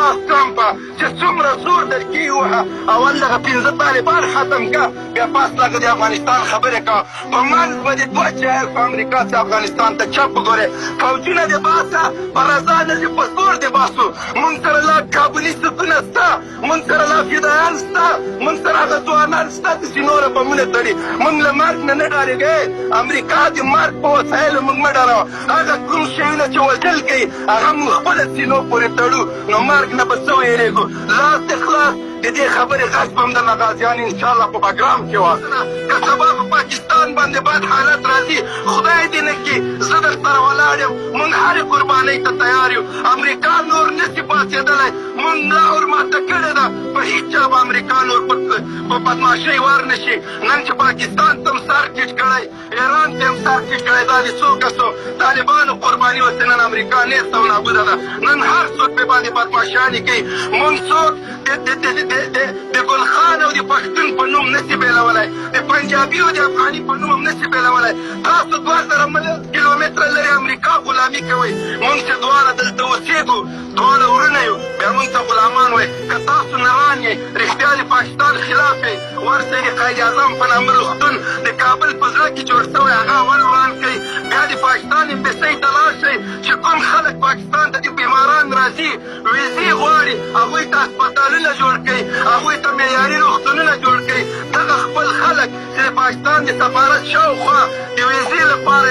ډونالډ ټرمپ چې څومره زور درکې ووهه اول دغه 15 طالبان ختم که بیا پاس لکه د افغانستان خبرې کوه په منځ به دې دوه چایو په امریکا چې افغانستان ته چپ وګورې فوجونه دې باسه په رضا نه دې په زور دې باسو مونږ سره لا کابلي ستونه شته مونږ سره لا فدایان شته مونږ سره هغه ځوانان شته چې نوره بمونه تړي مونږ له مرګ نه نه ډارېږئ امریکا د مرګ په وسایلو مونږ مه ډاروه هغه کوم شیونه چې وژل کوي هغه مونږ خپله سینو پورې تړو نو مرګ نه به څه ویرېږو لاس دې خلاص د دې خبرې غږ به هم د غازیان انشاءالله په بګرام کې وه که سبا په پاکستان باندې بد حالت راځي خدای دې نه کړي زه در سره ولاړ یم مونږ هرې قربانۍ ته تیار یو امریکا نور نشي پاڅېدلی مونږ دا ورماته کړې ده په هېڅ چا به امریکا نور په بدماشۍ ور نه شي نن چې پاکستان ته هم سر ټیټ کړی ایران ته هم سر ټیټ کړی دا د څو کسو طالبانو قرباني اوسې نن امریکا نیست او نابوده ده نن هر څوک پرې باندې بدماشانې کوي مونږ څوک د ګلخان او د پښتون په نوم نشي بېلولی د پنجابي او د افغاني په نوم هم نشي بېلولی تاسو 2000 کیلومتره لرې امریکا غلامي کوئ مونږ چې دواړه دلته اوسېږو دواړه ورونه یو بیا مونږ ته غلامان وایي که تاسو نران یئ رښتیا د پاکستان خلاف یئ ورسئ د قاید اعظم په نامه روغتون د کابل په زړه کې جوړ شوی هغه اول وران کړئ بیا د پاکستان امبسۍ ته لاړ شئ چې کوم خلک پاکستان ته د بیماران راځي ویزې غواړي هغوی ته هسپتالونه جوړ کړئ هغوی ته معیاري روغتونونه جوړ کړئ دغه خپل خلک چې د پاکستان د سفارت شاوخوا د ویزې لپاره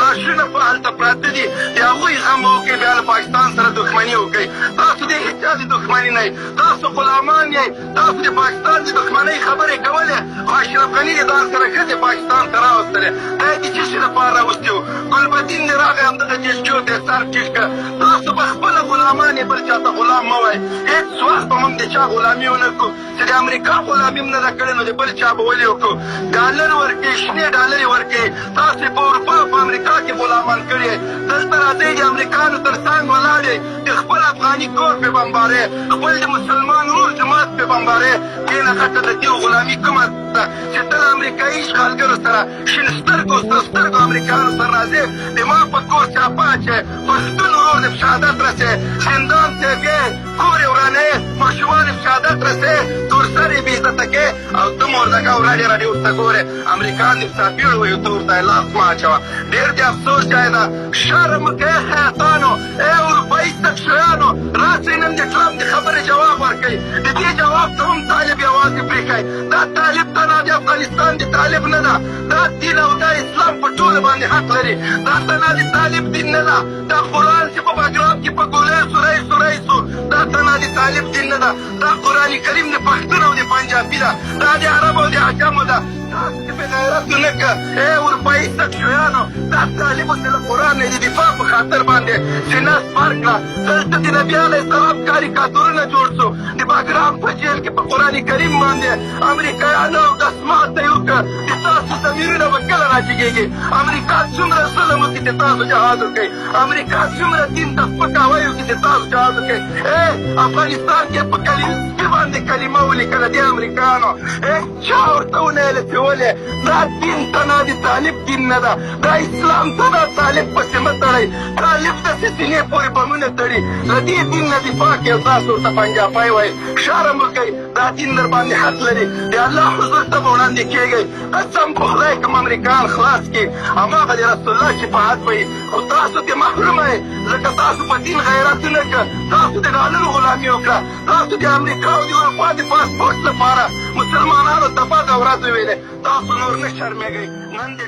لاشونه په هلته پراته دي د هغوی غم وکړئ بیا له پاکستان سره دښمني وکړئ تاسو د هېچا د دښمني نه تاسو غلامان یئ تاسو د پاکستان د دښمنۍ خبرې کولې خو اشرف غني د ځان سره ښځې پاکستان ته راوستلې دا یې د څه شي لپاره راوستي وو ګلبدین دې راغی همدغه جلجو ته یې سر ټیټ کړه تاسو به خپله غلامان یې بل چاته غلام مه وایئ هېڅ وخت به موږ د چا غلامي ونه کړو چې د امریکا غلامي هم نه ده کړې نو د بل چا به ولې وکړو ډالر ورکوي شنې ډالرې ورکوي تاسو په اروپا او په امریکا کې غلامان کړي دلته راځئ د امریکانو تر څنګ ولاړ یئ د خپل افغاني کور پرې بمبارې خپل د مسلمان ورور جماعت پرې بمبارې دېنه غټه د دې غلامي کومه ده چې ته له امریکایي اشغالګرو سره شین سترګو سره سترګو امریکایانو سره راځې د ما په کور چاپه اچې پښتون ورور دې په شهادت رسې زندان ته یې کور یې ورانوې ماشومان یې په شهادت رسې تور سر یې بې عزته کوې او ته مردکه او راډې راډې ورته ګورې امریکایان دې په ساپېړو وایي ته ورته یې لاس مه اچوه ډېر دې افسوس ځای ده شرم وکړئ خیاطانو ای اروپایي سکشیانو راسئ نن د ټرمپ د خبرې جواب ورکوئ د دې جواب ته هم طالب یوازې پرېښی دا طالب ته نه د افغانستان د طالب نه ده دا دین او دا اسلام په ټولو باندې حق لري دا ثنا د طالب دین نه ده دا قرآن چې په بګرام کې په ګولۍ سوری سوری سو دا ثنا د طالب دین نه ده دا قرآن کریم د پښتون او د پنجابي ده دا د عرب او د عجمو ده تاسو چې بې غیرتو نه که ای اروپایي سکشیانو دا طالبو چې له قرآن نه د دفاع په خاطر باندې سینه سپر کړه دلته د نبي علیه السلام کاریکاتورونه جوړ سو د بګرام په جیل کې په قرآن کریم باندې امریکایانو دسمات ته یې وکړه چې تاسو ضمیرونه به کله راجګېږي امریکا څومره ظلم وکړي چې تاسو جهاد وکړئ امریکا څومره دین ته سپکاوی وکړي چې تاسو جهاد وکړئ افغانستان کې په سپي باندې کلمه ولیکله دې امریکایانو چا ورته ونه ویله چې ولې دا دین ته نه د طالب دین نه ده دا اسلام ته دا طالب پسې مه تړئ طالب داسې سینې پورې بمونه تړي د دې دین نه دفاع کوي او تاسو ورته پنجابی وایي شرم وکئ دا دین در باندې حق لري د الله حضور ته به وړاندې کېږئ قسم په خدای کوم امریکایان خلاص کړي هماغه د رسول الله شفاعت به وي خو تاسو ترې محرومه یئ ځکه تاسو په دین غیرت ونه کړه تاسو د ډالرو غلامي وکړه تاسو د امریکا او د اروپا د پاسپورټ لپاره مسلمانانو ته بده ورځ وویلې تاسو نور نه شرمېږئ نن د